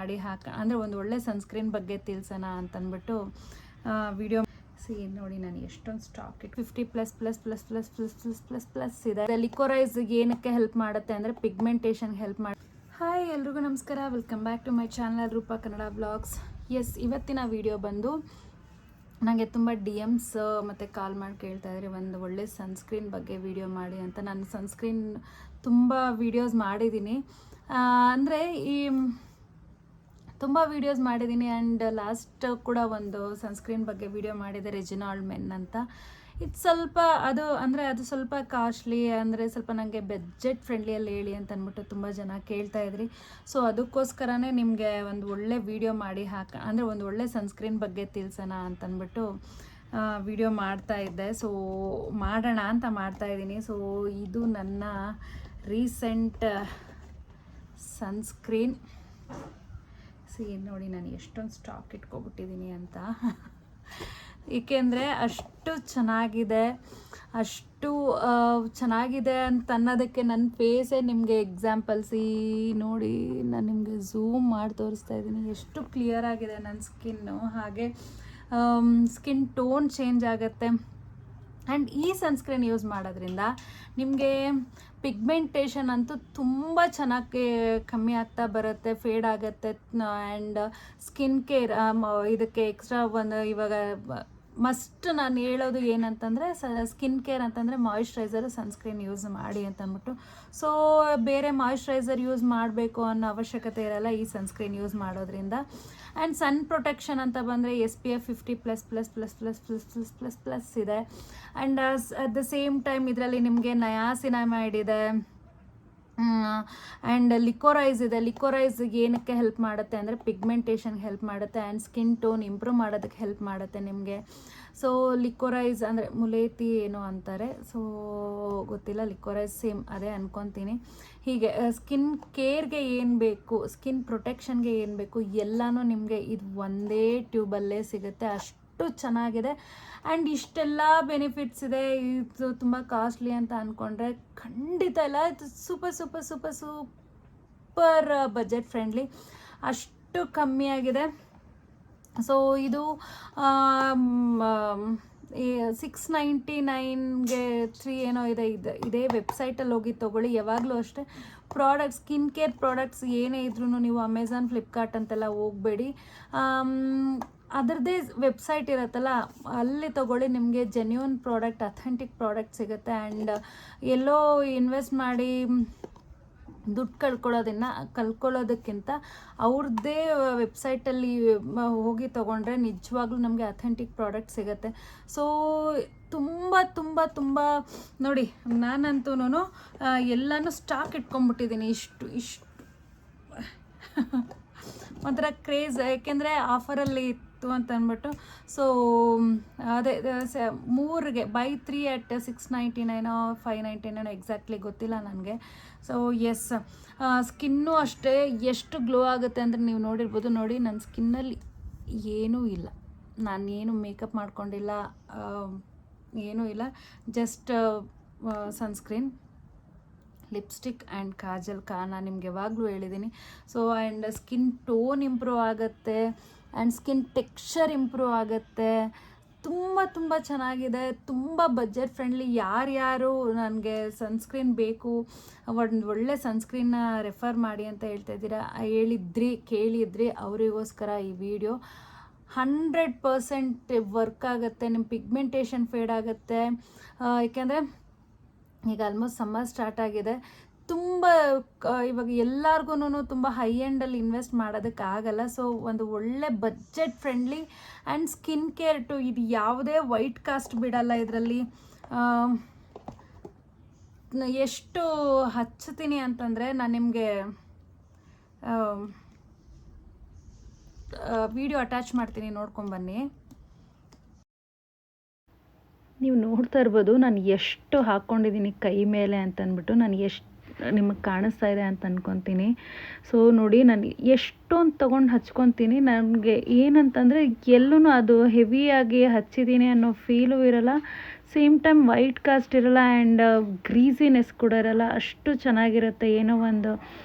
ಮಾಡಿ ಅಂದರೆ ಒಂದು ಒಳ್ಳೆ ಸನ್ಸ್ಕ್ರೀನ್ ಬಗ್ಗೆ ತಿಳಿಸೋಣ ಅಂತಂದ್ಬಿಟ್ಟು ವಿಡಿಯೋ ನೋಡಿ. ನಾನು ಎಷ್ಟೊಂದು ಸ್ಟಾಕ್ ಇಟ್ಟು 50++++++++ ಇದೆ. ಲಿಕೋರೈಸ್ ಏನಕ್ಕೆ ಹೆಲ್ಪ್ ಮಾಡುತ್ತೆ ಅಂದರೆ ಪಿಗ್ಮೆಂಟೇಷನ್ಗೆ ಹೆಲ್ಪ್ ಮಾಡಿ. ಹಾಯ್ ಎಲ್ರಿಗೂ ನಮಸ್ಕಾರ, welcome back to my channel Roopa Kannada vlogs. ಇವತ್ತಿನ ವಿಡಿಯೋ ಬಂದು ನನಗೆ ತುಂಬ DMs ಮತ್ತು ಕಾಲ್ ಮಾಡಿ ಕೇಳ್ತಾಯಿದ್ರೆ ಒಂದು ಒಳ್ಳೆ ಸನ್ಸ್ಕ್ರೀನ್ ಬಗ್ಗೆ ವಿಡಿಯೋ ಮಾಡಿ ಅಂತ. ನಾನು ಸನ್ಸ್ಕ್ರೀನ್ ತುಂಬ ವೀಡಿಯೋಸ್ ಮಾಡಿದ್ದೀನಿ, ಅಂದರೆ ತುಂಬ ವೀಡಿಯೋಸ್ ಮಾಡಿದ್ದೀನಿ. ಆ್ಯಂಡ್ ಲಾಸ್ಟ್ ಕೂಡ ಒಂದು ಸನ್ಸ್ಕ್ರೀನ್ ಬಗ್ಗೆ ವಿಡಿಯೋ ಮಾಡಿದೆ, ರೆಜಿನಾಲ್ಡ್ ಮೆನ್ ಅಂತ. ಇದು ಸ್ವಲ್ಪ ಅದು ಸ್ವಲ್ಪ ಕಾಸ್ಟ್ಲಿ, ಅಂದರೆ ಸ್ವಲ್ಪ ನನಗೆ ಬಜೆಟ್ ಫ್ರೆಂಡ್ಲಿಯಲ್ಲಿ ಹೇಳಿ ಅಂತ ಅಂದ್ಬಿಟ್ಟು ತುಂಬ ಜನ ಕೇಳ್ತಾಯಿದ್ರಿ. ಸೊ ಅದಕ್ಕೋಸ್ಕರನೇ ನಿಮಗೆ ಒಂದು ಒಳ್ಳೆ ವಿಡಿಯೋ ಮಾಡಿ ಅಂದರೆ ಒಂದು ಒಳ್ಳೆ ಸನ್ಸ್ಕ್ರೀನ್ ಬಗ್ಗೆ ತಿಳಿಸೋಣ ಅಂತಂದ್ಬಿಟ್ಟು ವಿಡಿಯೋ ಮಾಡ್ತಾಯಿದ್ದೆ. ಸೊ ಮಾಡೋಣ ಅಂತ ಮಾಡ್ತಾಯಿದ್ದೀನಿ. ಸೊ ಇದು ನನ್ನ ರೀಸೆಂಟ್ ಸನ್ಸ್ಕ್ರೀನ್. ನೋಡಿ, ನಾನು ಎಷ್ಟೊಂದು ಸ್ಟಾಕ್ ಇಟ್ಕೊಬಿಟ್ಟಿದ್ದೀನಿ ಅಂತ. ಏಕೆಂದರೆ ಅಷ್ಟು ಚೆನ್ನಾಗಿದೆ ಅಂತ ಅನ್ನೋದಕ್ಕೆ ನನ್ನ ಫೇಸೇ ನಿಮಗೆ ಎಕ್ಸಾಂಪಲ್ಸ್. ನೋಡಿ, ನಾನು ನಿಮಗೆ ಝೂಮ್ ಮಾಡಿ ತೋರಿಸ್ತಾ ಇದ್ದೀನಿ ಎಷ್ಟು ಕ್ಲಿಯರ್ ಆಗಿದೆ ನನ್ನ ಸ್ಕಿನ್ನು. ಹಾಗೆ ಸ್ಕಿನ್ ಟೋನ್ ಚೇಂಜ್ ಆಗುತ್ತೆ. ಆ್ಯಂಡ್ ಈ ಸನ್ಸ್ಕ್ರೀನ್ ಯೂಸ್ ಮಾಡೋದ್ರಿಂದ ನಿಮಗೆ ಪಿಗ್ಮೆಂಟೇಷನ್ ಅಂತೂ ತುಂಬ ಚೆನ್ನಾಗಿ ಕಮ್ಮಿ ಆಗ್ತಾ ಬರುತ್ತೆ, ಫೇಡ್ ಆಗುತ್ತೆ. ಆ್ಯಂಡ್ ಸ್ಕಿನ್ ಕೇರ್ ಇದಕ್ಕೆ ಎಕ್ಸ್ಟ್ರಾ ಒಂದು ಇವಾಗ ಮಸ್ಟ್ ನಾನು ಹೇಳೋದು ಏನಂತಂದರೆ ಸ್ಕಿನ್ ಕೇರ್ ಅಂತಂದರೆ ಮಾಯಿಶ್ಚರೈಸರ್, ಸನ್ಸ್ಕ್ರೀನ್ ಯೂಸ್ ಮಾಡಿ ಅಂತ ಅಂದ್ಬಿಟ್ಟು. ಸೊ ಬೇರೆ ಮಾಯಿಶ್ಚರೈಸರ್ ಯೂಸ್ ಮಾಡಬೇಕು ಅನ್ನೋ ಅವಶ್ಯಕತೆ ಇರಲ್ಲ ಈ ಸನ್ಸ್ಕ್ರೀನ್ ಯೂಸ್ ಮಾಡೋದ್ರಿಂದ. ಆ್ಯಂಡ್ ಸನ್ ಪ್ರೊಟೆಕ್ಷನ್ ಅಂತ ಬಂದರೆ SPF 50+++++++ ಇದೆ. And at the same time ಇದರಲ್ಲಿ ನಿಮಗೆ ನಯಾಸಿನಮೈಡ್ ಇದೆ, ಆ್ಯಂಡ್ ಲಿಕೋರೈಸ್ ಇದೆ. ಲಿಕೋರೈಸ್ ಏನಕ್ಕೆ ಹೆಲ್ಪ್ ಮಾಡುತ್ತೆ ಅಂದರೆ ಪಿಗ್ಮೆಂಟೇಷನ್ಗೆ ಹೆಲ್ಪ್ ಮಾಡುತ್ತೆ, ಆ್ಯಂಡ್ ಸ್ಕಿನ್ ಟೋನ್ ಇಂಪ್ರೂವ್ ಮಾಡೋದಕ್ಕೆ ಹೆಲ್ಪ್ ಮಾಡುತ್ತೆ ನಿಮಗೆ. ಸೊ ಲಿಕೋರೈಸ್ ಅಂದರೆ ಮುಲೇತಿ ಏನೋ ಅಂತಾರೆ, ಸೊ ಗೊತ್ತಿಲ್ಲ, ಲಿಕೋರೈಸ್ ಸೇಮ್ ಅದೇ ಅನ್ಕೊತೀನಿ. ಹೀಗೆ ಸ್ಕಿನ್ ಕೇರ್ಗೆ ಏನು ಬೇಕು, ಸ್ಕಿನ್ ಪ್ರೊಟೆಕ್ಷನ್ಗೆ ಏನು ಬೇಕು ಎಲ್ಲನೂ ನಿಮಗೆ ಇದು ಒಂದೇ ಟ್ಯೂಬಲ್ಲೇ ಸಿಗುತ್ತೆ. ಅಷ್ಟು ಚೆನ್ನಾಗಿದೆ. ಆ್ಯಂಡ್ ಇಷ್ಟೆಲ್ಲ ಬೆನಿಫಿಟ್ಸ್ ಇದೆ. ಇದು ತುಂಬ ಕಾಸ್ಟ್ಲಿ ಅಂತ ಅಂದ್ಕೊಂಡ್ರೆ ಖಂಡಿತ ಇಲ್ಲ. ಇದು ಸೂಪರ್ ಬಜೆಟ್ ಫ್ರೆಂಡ್ಲಿ, ಅಷ್ಟು ಕಮ್ಮಿಯಾಗಿದೆ. ಸೊ ಇದು 699ಗೆ 3 ಏನೋ ಇದೇ ವೆಬ್ಸೈಟಲ್ಲಿ ಹೋಗಿ ತೊಗೊಳ್ಳಿ. ಯಾವಾಗಲೂ ಅಷ್ಟೇ ಪ್ರಾಡಕ್ಟ್ಸ್, ಸ್ಕಿನ್ ಕೇರ್ ಪ್ರಾಡಕ್ಟ್ಸ್ ಏನೇ ಇದ್ರೂ ನೀವು ಅಮೆಝಾನ್, ಫ್ಲಿಪ್ಕಾರ್ಟ್ ಅಂತೆಲ್ಲ ಹೋಗಬೇಡಿ. ಅದರದ್ದೇ ವೆಬ್ಸೈಟ್ ಇರುತ್ತಲ್ಲ ಅಲ್ಲಿ ತೊಗೊಳ್ಳಿ. ನಿಮಗೆ ಜೆನ್ಯೂನ್ ಪ್ರಾಡಕ್ಟ್, ಅಥೆಂಟಿಕ್ ಪ್ರಾಡಕ್ಟ್ ಸಿಗುತ್ತೆ. ಆ್ಯಂಡ್ ಎಲ್ಲೋ ಇನ್ವೆಸ್ಟ್ ಮಾಡಿ ದುಡ್ಡು ಕಳ್ಕೊಳ್ಳೋದಕ್ಕಿಂತ ಅವ್ರದ್ದೇ ವೆಬ್ಸೈಟಲ್ಲಿ ಹೋಗಿ ತೊಗೊಂಡ್ರೆ ನಿಜವಾಗ್ಲೂ ನಮಗೆ ಅಥೆಂಟಿಕ್ ಪ್ರಾಡಕ್ಟ್ ಸಿಗುತ್ತೆ. ಸೊ ತುಂಬ ನೋಡಿ, ನಾನಂತೂ ಎಲ್ಲನೂ ಸ್ಟಾಕ್ ಇಟ್ಕೊಂಡ್ಬಿಟ್ಟಿದ್ದೀನಿ. ಇಷ್ಟು ಒಂಥರ ಕ್ರೇಜ್, ಯಾಕೆಂದರೆ ಆಫರಲ್ಲಿ ಇತ್ತು ಅಂತ ಅಂದ್ಬಿಟ್ಟು. ಸೊ ಅದೇ 3ಗೆ ಬೈ 3 at 699 599 ಎಕ್ಸಾಕ್ಟ್ಲಿ ಗೊತ್ತಿಲ್ಲ ನನಗೆ. ಸೊ ಸ್ಕಿನ್ನು ಅಷ್ಟೇ ಎಷ್ಟು ಗ್ಲೋ ಆಗುತ್ತೆ ಅಂದರೆ ನೀವು ನೋಡಿರ್ಬೋದು. ನೋಡಿ, ನನ್ನ ಸ್ಕಿನ್ನಲ್ಲಿ ಏನೂ ಇಲ್ಲ, ನಾನೇನು ಮೇಕಪ್ ಮಾಡ್ಕೊಂಡಿಲ್ಲ, ಏನೂ ಇಲ್ಲ. Just sunscreen, lipstick and Kajal. ನಾನು ನಿಮ್ಗೆ ಯಾವಾಗಲೂ ಹೇಳಿದ್ದೀನಿ. So and skin tone improve ಆಗುತ್ತೆ, ಆ್ಯಂಡ್ ಸ್ಕಿನ್ ಟೆಕ್ಸ್ಚರ್ ಇಂಪ್ರೂವ್ ಆಗುತ್ತೆ. ತುಂಬ ಚೆನ್ನಾಗಿದೆ, ತುಂಬ ಬಜೆಟ್ ಫ್ರೆಂಡ್ಲಿ. ಯಾರ್ಯಾರು ನನಗೆ ಸನ್ಸ್ಕ್ರೀನ್ ಬೇಕು, ಒಂದು ಒಳ್ಳೆ ಸನ್ಸ್ಕ್ರೀನ್ನ ರೆಫರ್ ಮಾಡಿ ಅಂತ ಕೇಳಿದ್ರಿ ಅವರಿಗೋಸ್ಕರ ಈ ವಿಡಿಯೋ 100% ವರ್ಕ್ ಆಗುತ್ತೆ. ನಿಮ್ಮ ಪಿಗ್ಮೆಂಟೇಷನ್ ಫೇಡ್ ಆಗುತ್ತೆ. ಏಕೆಂದರೆ ಈಗ ಆಲ್ಮೋಸ್ಟ್ ಸಮ್ಮರ್ ಸ್ಟಾರ್ಟ್ ಆಗಿದೆ. ತುಂಬ ಇವಾಗ ಎಲ್ಲರಿಗೂ ತುಂಬ ಹೈ ಎಂಡಲ್ಲಿ ಇನ್ವೆಸ್ಟ್ ಮಾಡೋದಕ್ಕಾಗಲ್ಲ. ಸೊ ಒಂದು ಒಳ್ಳೆ budget friendly and skin care too. ಇದು ಯಾವುದೇ ವೈಟ್ ಕಾಸ್ಟ್ ಬಿಡಲ್ಲ ಇದರಲ್ಲಿ. ಎಷ್ಟು ಹಚ್ತೀನಿ ಅಂತಂದರೆ ನಾನು ನಿಮಗೆ ವಿಡಿಯೋ ಅಟ್ಯಾಚ್ ಮಾಡ್ತೀನಿ, ನೋಡ್ಕೊಂಬನ್ನಿ. ನೀವು ನೋಡ್ತಾ ಇರ್ಬೋದು ನಾನು ಎಷ್ಟು ಹಾಕ್ಕೊಂಡಿದ್ದೀನಿ ಕೈ ಮೇಲೆ ಅಂತಂದ್ಬಿಟ್ಟು. ನಾನು ಎಷ್ಟು ನಿಮಗೆ ಕಾಣಿಸ್ತಾ ಇದೆ ಅಂತ ಅಂದ್ಕೊತೀನಿ. ಸೊ ನೋಡಿ, ನಾನು ಎಷ್ಟೊಂದು ತೊಗೊಂಡು ಹಚ್ಕೊತೀನಿ. ನನಗೆ ಏನಂತಂದರೆ ಎಲ್ಲೂ ಅದು ಹೆವಿಯಾಗಿ ಹಚ್ಚಿದ್ದೀನಿ ಅನ್ನೋ ಫೀಲು ಇರೋಲ್ಲ, ಸೇಮ್ ಟೈಮ್ ವೈಟ್ ಕಾಸ್ಟ್ ಇರೋಲ್ಲ, ಆ್ಯಂಡ್ ಗ್ರೀಸಿನೆಸ್ ಕೂಡ ಇರೋಲ್ಲ. ಅಷ್ಟು ಚೆನ್ನಾಗಿರುತ್ತೆ. ಏನೋ ಒಂದು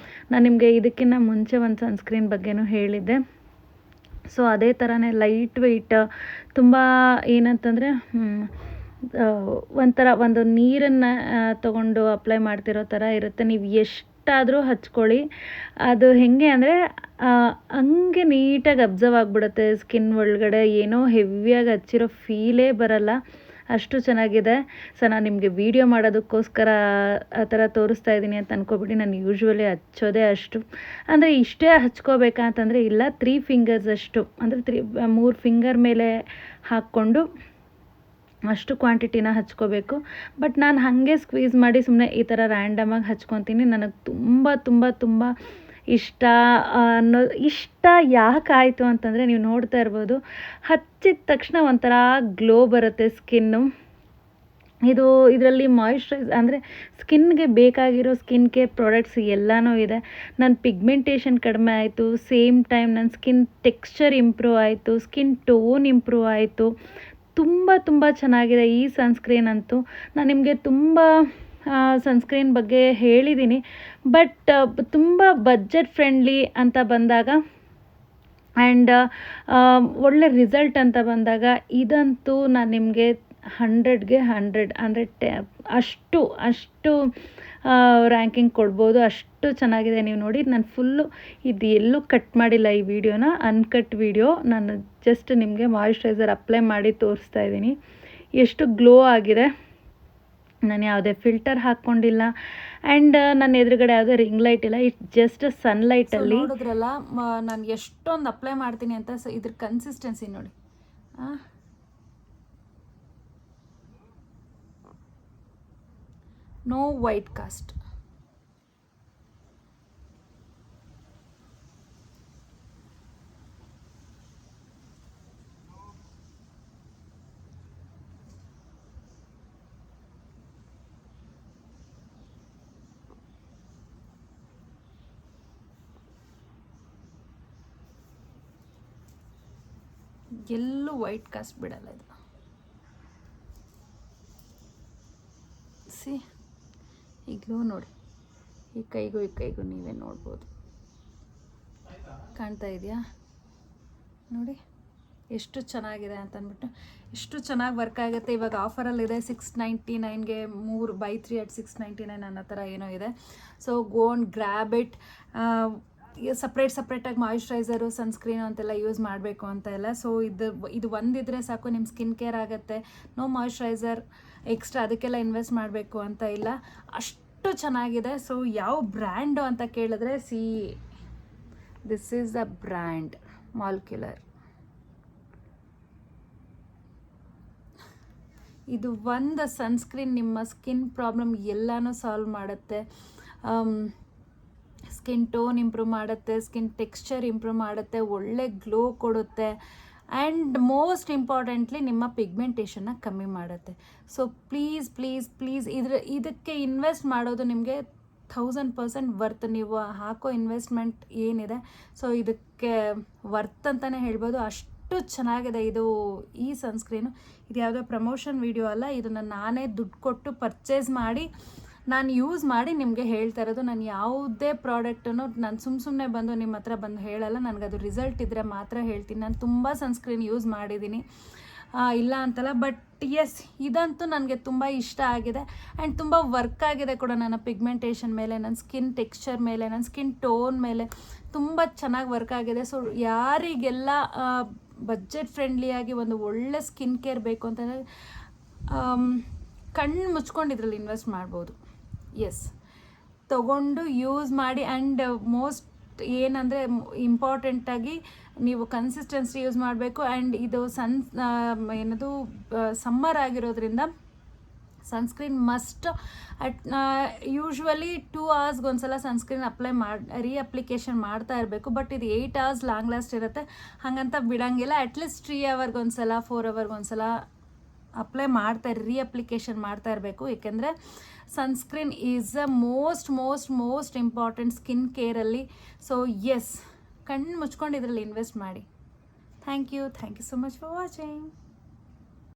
ನಾನು ನಿಮಗೆ ಇದಕ್ಕಿಂತ ಮುಂಚೆ ಒಂದು ಸನ್ಸ್ಕ್ರೀನ್ ಬಗ್ಗೆನೂ ಹೇಳಿದ್ದೆ. ಸೊ ಅದೇ ಥರನೇ ಲೈಟ್ ವೆಯ್ಟ್, ತುಂಬ ಏನಂತಂದರೆ ಒಂಥರ ಒಂದು ನೀರನ್ನು ತೊಗೊಂಡು ಅಪ್ಲೈ ಮಾಡ್ತಿರೋ ಥರ ಇರುತ್ತೆ. ನೀವು ಎಷ್ಟಾದರೂ ಹಚ್ಕೊಳ್ಳಿ, ಅದು ಹೇಗೆ ಅಂದರೆ ಹಂಗೆ ನೀಟಾಗಿ ಅಬ್ಸರ್ವ್ ಆಗಿಬಿಡುತ್ತೆ ಸ್ಕಿನ್ ಒಳಗಡೆ. ಏನೋ ಹೆವಿಯಾಗಿ ಹಚ್ಚಿರೋ ಫೀಲೇ ಬರಲ್ಲ, ಅಷ್ಟು ಚೆನ್ನಾಗಿದೆ. ಸೊ ನಾನು ನಿಮಗೆ ವೀಡಿಯೋ ಮಾಡೋದಕ್ಕೋಸ್ಕರ ಆ ಥರ ತೋರಿಸ್ತಾ ಇದ್ದೀನಿ ಅಂತ ಅಂದ್ಕೊಬಿಡಿ. ನಾನು ಯೂಶ್ವಲಿ ಹಚ್ಚೋದೇ ಅಷ್ಟು, ಅಂದರೆ ಇಷ್ಟೇ ಹಚ್ಕೋಬೇಕಾ ಅಂತಂದರೆ ಇಲ್ಲ, 3 ಫಿಂಗರ್ಸ್ ಅಷ್ಟು, ಅಂದರೆ 3 ಫಿಂಗರ್ ಮೇಲೆ ಹಾಕ್ಕೊಂಡು ಅಷ್ಟು ಕ್ವಾಂಟಿಟಿನ ಹಚ್ಕೋಬೇಕು. ಬಟ್ ನಾನು ಹಾಗೆ ಸ್ಕ್ವೀಸ್ ಮಾಡಿ ಸುಮ್ಮನೆ ಈ ಥರ ರ್ಯಾಂಡಮಾಗಿ ಹಚ್ಕೊತೀನಿ. ನನಗೆ ತುಂಬ ತುಂಬ ತುಂಬ ಇಷ್ಟ ಇಷ್ಟ ಯಾಕಾಯಿತು ಅಂತಂದರೆ, ನೀವು ನೋಡ್ತಾ ಇರ್ಬೋದು, ಹಚ್ಚಿದ ತಕ್ಷಣ ಒಂಥರ ಗ್ಲೋ ಬರುತ್ತೆ ಸ್ಕಿನ್ನು. ಇದರಲ್ಲಿ ಅಂದರೆ ಸ್ಕಿನ್ಗೆ ಬೇಕಾಗಿರೋ ಸ್ಕಿನ್ ಕೇರ್ ಪ್ರಾಡಕ್ಟ್ಸ್ ಎಲ್ಲನೂ ಇದೆ. ನನ್ನ ಪಿಗ್ಮೆಂಟೇಷನ್ ಕಡಿಮೆ ಆಯಿತು, ಸೇಮ್ ಟೈಮ್ ನನ್ನ ಸ್ಕಿನ್ ಟೆಕ್ಸ್ಚರ್ ಇಂಪ್ರೂವ್ ಆಯಿತು, ಸ್ಕಿನ್ ಟೋನ್ ಇಂಪ್ರೂವ್ ಆಯಿತು. ತುಂಬ ತುಂಬ ಚೆನ್ನಾಗಿದೆ ಈ ಸನ್ಸ್ಕ್ರೀನ್ ಅಂತೂ. ನಾನು ನಿಮಗೆ ತುಂಬ ಸನ್ಸ್ಕ್ರೀನ್ ಬಗ್ಗೆ ಹೇಳಿದ್ದೀನಿ, ಬಟ್ ತುಂಬ ಬಜೆಟ್ ಫ್ರೆಂಡ್ಲಿ ಅಂತ ಬಂದಾಗ ಆ್ಯಂಡ್ ಒಳ್ಳೆ ರಿಸಲ್ಟ್ ಅಂತ ಬಂದಾಗ ಇದಂತೂ ನಾನು ನಿಮಗೆ 100ಗೆ 100 ಅಂದರೆ ಅಷ್ಟು ರ್ಯಾಂಕಿಂಗ್ ಕೊಡ್ಬೋದು, ಅಷ್ಟು ಚೆನ್ನಾಗಿದೆ. ನೀವು ನೋಡಿ, ನಾನು ಫುಲ್ಲು ಇದು ಎಲ್ಲೂ ಕಟ್ ಮಾಡಿಲ್ಲ ಈ ವಿಡಿಯೋನ, ಅನ್ಕಟ್ ವಿಡಿಯೋ. ನಾನು ಜಸ್ಟ್ ನಿಮಗೆ ಮಾಯಿಶ್ಚರೈಸರ್ ಅಪ್ಲೈ ಮಾಡಿ ತೋರಿಸ್ತಾ ಇದ್ದೀನಿ ಎಷ್ಟು ಗ್ಲೋ ಆಗಿದೆ. ನಾನು ಯಾವುದೇ ಫಿಲ್ಟರ್ ಹಾಕ್ಕೊಂಡಿಲ್ಲ, ಆ್ಯಂಡ್ ನನ್ನ ಎದುರುಗಡೆ ಯಾವುದೇ ರಿಂಗ್ ಲೈಟ್ ಇಲ್ಲ, ಇಟ್ಸ್ ಜಸ್ಟ್ ಸನ್ಲೈಟಲ್ಲಿ. ನೋಡಿದ್ರಲ್ಲ ನಾನು ಎಷ್ಟೊಂದು ಅಪ್ಲೈ ಮಾಡ್ತೀನಿ ಅಂತ. ಇದ್ರ ಕನ್ಸಿಸ್ಟೆನ್ಸಿ ನೋಡಿ, ನೋ ವೈಟ್ ಕಾಸ್ಟ್. ಎಲ್ಲೂ ವೈಟ್ ಕಾಸ್ಟ್ ಬಿಡಲ್ಲ ಇದು. ಸಿ ಈಗಲೂ ನೋಡಿ, ಈ ಕೈಗೂ ನೀವೇ ನೋಡ್ಬೋದು, ಕಾಣ್ತಾ ಇದೆಯಾ ನೋಡಿ ಎಷ್ಟು ಚೆನ್ನಾಗಿದೆ ಅಂತ ಅಂದ್ಬಿಟ್ಟು. ಎಷ್ಟು ಚೆನ್ನಾಗಿ ವರ್ಕ್ ಆಗುತ್ತೆ. ಇವಾಗ ಆಫರಲ್ಲಿದೆ 699ಗೆ 3 ಬೈ 3 at 699 ಅನ್ನೋ ಥರ ಏನೋ ಇದೆ. So go on grab it. ಸಪ್ರೇಟಾಗಿ ಮಾಯಿಶ್ಚರೈಸರು, ಸನ್ಸ್ಕ್ರೀನು ಅಂತೆಲ್ಲ ಯೂಸ್ ಮಾಡಬೇಕು ಅಂತ ಇಲ್ಲ. ಸೊ ಇದು ಒಂದಿದ್ರೆ ಸಾಕು, ನಿಮ್ಮ ಸ್ಕಿನ್ ಕೇರ್ ಆಗುತ್ತೆ. ನೋ ಮಾಯಿಶ್ಚರೈಸರ್ ಎಕ್ಸ್ಟ್ರಾ ಅದಕ್ಕೆಲ್ಲ ಇನ್ವೆಸ್ಟ್ ಮಾಡಬೇಕು ಅಂತ ಇಲ್ಲ, ಅಷ್ಟು ಚೆನ್ನಾಗಿದೆ. ಸೊ ಯಾವ ಬ್ರ್ಯಾಂಡು ಅಂತ ಕೇಳಿದ್ರೆ, this is the brand molecular. ಇದು ಒಂದು ಸನ್ಸ್ಕ್ರೀನ್ ನಿಮ್ಮ ಸ್ಕಿನ್ ಪ್ರಾಬ್ಲಮ್ ಎಲ್ಲನೂ ಸಾಲ್ವ್ ಮಾಡುತ್ತೆ. ಸ್ಕಿನ್ ಟೋನ್ ಇಂಪ್ರೂವ್ ಮಾಡುತ್ತೆ, ಸ್ಕಿನ್ ಟೆಕ್ಸ್ಚರ್ ಇಂಪ್ರೂವ್ ಮಾಡುತ್ತೆ, ಒಳ್ಳೆ ಗ್ಲೋ ಕೊಡುತ್ತೆ, ಆ್ಯಂಡ್ ಮೋಸ್ಟ್ ಇಂಪಾರ್ಟೆಂಟ್ಲಿ ನಿಮ್ಮ ಪಿಗ್ಮೆಂಟೇಷನ್ನ ಕಮ್ಮಿ ಮಾಡುತ್ತೆ. ಸೊ ಪ್ಲೀಸ್ ಇದಕ್ಕೆ ಇನ್ವೆಸ್ಟ್ ಮಾಡೋದು ನಿಮಗೆ 1000% ವರ್ತ್. ನೀವು ಹಾಕೋ ಇನ್ವೆಸ್ಟ್ಮೆಂಟ್ ಏನಿದೆ, ಸೊ ಇದಕ್ಕೆ ವರ್ತ್ ಅಂತಲೇ ಹೇಳ್ಬೋದು. ಅಷ್ಟು ಚೆನ್ನಾಗಿದೆ ಈ ಸನ್ಸ್ಕ್ರೀನು. ಇದು ಯಾವುದೋ ಪ್ರಮೋಷನ್ ವಿಡಿಯೋ ಅಲ್ಲ, ಇದನ್ನು ನಾನೇ ದುಡ್ಡು ಕೊಟ್ಟು ಪರ್ಚೇಸ್ ಮಾಡಿ ನಾನು ಯೂಸ್ ಮಾಡಿ ನಿಮಗೆ ಹೇಳ್ತಾ ಇರೋದು. ನಾನು ಯಾವುದೇ ಪ್ರಾಡಕ್ಟನ್ನು ನಾನು ಸುಮ್ಮನೆ ಬಂದು ನಿಮ್ಮ ಹತ್ರ ಬಂದು ಹೇಳಲ್ಲ, ನನಗದು ರಿಸಲ್ಟ್ ಇದ್ದರೆ ಮಾತ್ರ ಹೇಳ್ತೀನಿ. ನಾನು ತುಂಬ ಸನ್ಸ್ಕ್ರೀನ್ ಯೂಸ್ ಮಾಡಿದ್ದೀನಿ, ಇಲ್ಲ ಅಂತಲ್ಲ. ಬಟ್ ಎಸ್, ಇದಂತೂ ನನಗೆ ತುಂಬ ಇಷ್ಟ ಆಗಿದೆ, ಆ್ಯಂಡ್ ತುಂಬ ವರ್ಕ್ ಆಗಿದೆ ಕೂಡ ನನ್ನ ಪಿಗ್ಮೆಂಟೇಷನ್ ಮೇಲೆ, ನನ್ನ ಸ್ಕಿನ್ ಟೆಕ್ಸ್ಚರ್ ಮೇಲೆ, ನನ್ನ ಸ್ಕಿನ್ ಟೋನ್ ಮೇಲೆ ತುಂಬ ಚೆನ್ನಾಗಿ ವರ್ಕ್ ಆಗಿದೆ. ಸೊ ಯಾರಿಗೆಲ್ಲ ಬಜೆಟ್ ಫ್ರೆಂಡ್ಲಿಯಾಗಿ ಒಂದು ಒಳ್ಳೆ ಸ್ಕಿನ್ ಕೇರ್ ಬೇಕು ಅಂತಂದರೆ ಕಣ್ಣು ಮುಚ್ಕೊಂಡು ಇದರಲ್ಲಿ ಇನ್ವೆಸ್ಟ್ ಮಾಡ್ಬೋದು. ಎಸ್, ತಗೊಂಡು ಯೂಸ್ ಮಾಡಿ. ಆ್ಯಂಡ್ ಮೋಸ್ಟ್ ಏನಂದರೆ ಇಂಪಾರ್ಟೆಂಟಾಗಿ ನೀವು ಕನ್ಸಿಸ್ಟೆನ್ಸಿ ಯೂಸ್ ಮಾಡಬೇಕು. ಆ್ಯಂಡ್ ಇದು ಏನದು ಸಮ್ಮರ್ ಆಗಿರೋದ್ರಿಂದ ಸನ್ಸ್ಕ್ರೀನ್ ಮಸ್ಟ್. ಯೂಶ್ವಲಿ 2 hours ಒಂದ್ಸಲ ಸನ್ಸ್ಕ್ರೀನ್ ರೀಅಪ್ಲಿಕೇಶನ್ ಮಾಡ್ತಾ ಇರಬೇಕು. ಬಟ್ ಇದು 8 hours ಲಾಂಗ್ ಲಾಸ್ಟ್ ಇರುತ್ತೆ, ಹಾಗಂತ ಬಿಡೋಂಗಿಲ್ಲ. ಅಟ್ಲೀಸ್ಟ್ 3 hours ಒಂದ್ಸಲ 4 hours ಒಂದ್ಸಲ ಅಪ್ಲೈ ರೀಅಪ್ಲಿಕೇಶನ್ ಮಾಡ್ತಾ ಇರಬೇಕು. ಏಕೆಂದರೆ sunscreen is a most important skin ಕೇರಲ್ಲಿ. ಸೊ ಎಸ್, ಕಣ್ಣು ಮುಚ್ಕೊಂಡು ಇದರಲ್ಲಿ ಇನ್ವೆಸ್ಟ್ ಮಾಡಿ. Thank you so much for watching.